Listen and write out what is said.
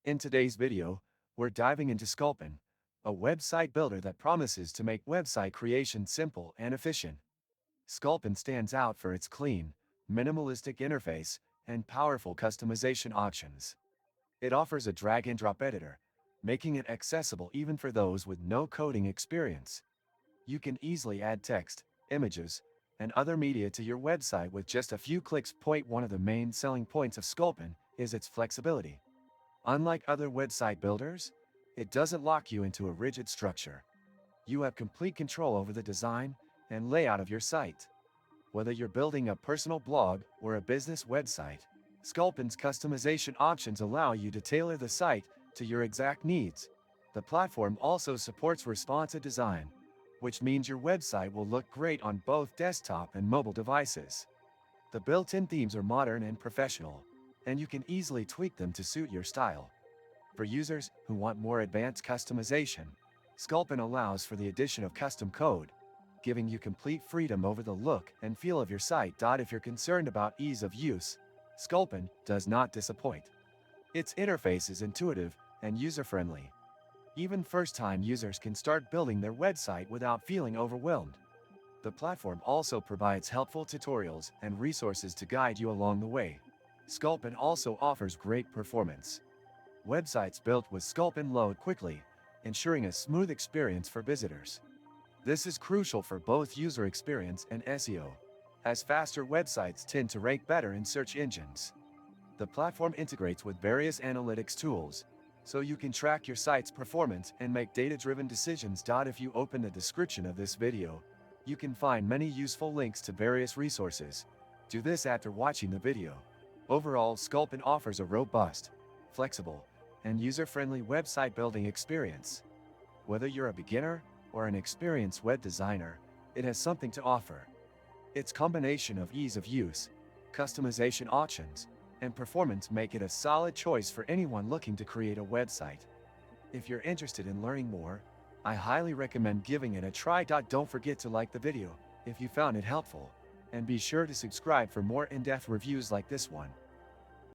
In today's video, we're diving into Sculpin, a website builder that promises to make website creation simple and efficient. Sculpin stands out for its clean, minimalistic interface and powerful customization options. It offers a drag-and-drop editor, making it accessible even for those with no coding experience. You can easily add text, images, and other media to your website with just a few clicks. One of the main selling points of Sculpin is its flexibility. Unlike other website builders, it doesn't lock you into a rigid structure. You have complete control over the design and layout of your site. Whether you're building a personal blog or a business website, Sculpin's customization options allow you to tailor the site to your exact needs. The platform also supports responsive design, which means your website will look great on both desktop and mobile devices. The built-in themes are modern and professional, and you can easily tweak them to suit your style. For users who want more advanced customization, Sculpin allows for the addition of custom code, giving you complete freedom over the look and feel of your site. If you're concerned about ease of use, Sculpin does not disappoint. Its interface is intuitive and user-friendly. Even first-time users can start building their website without feeling overwhelmed. The platform also provides helpful tutorials and resources to guide you along the way. Sculpin also offers great performance. Websites built with Sculpin load quickly, ensuring a smooth experience for visitors. This is crucial for both user experience and SEO, as faster websites tend to rank better in search engines. The platform integrates with various analytics tools, so you can track your site's performance and make data-driven decisions. If you open the description of this video, you can find many useful links to various resources. Do this after watching the video. Overall, Sculpin offers a robust, flexible, and user-friendly website building experience. Whether you're a beginner or an experienced web designer, it has something to offer. Its combination of ease of use, customization options, and performance make it a solid choice for anyone looking to create a website. If you're interested in learning more, I highly recommend giving it a try. Don't forget to like the video if you found it helpful, and be sure to subscribe for more in-depth reviews like this one.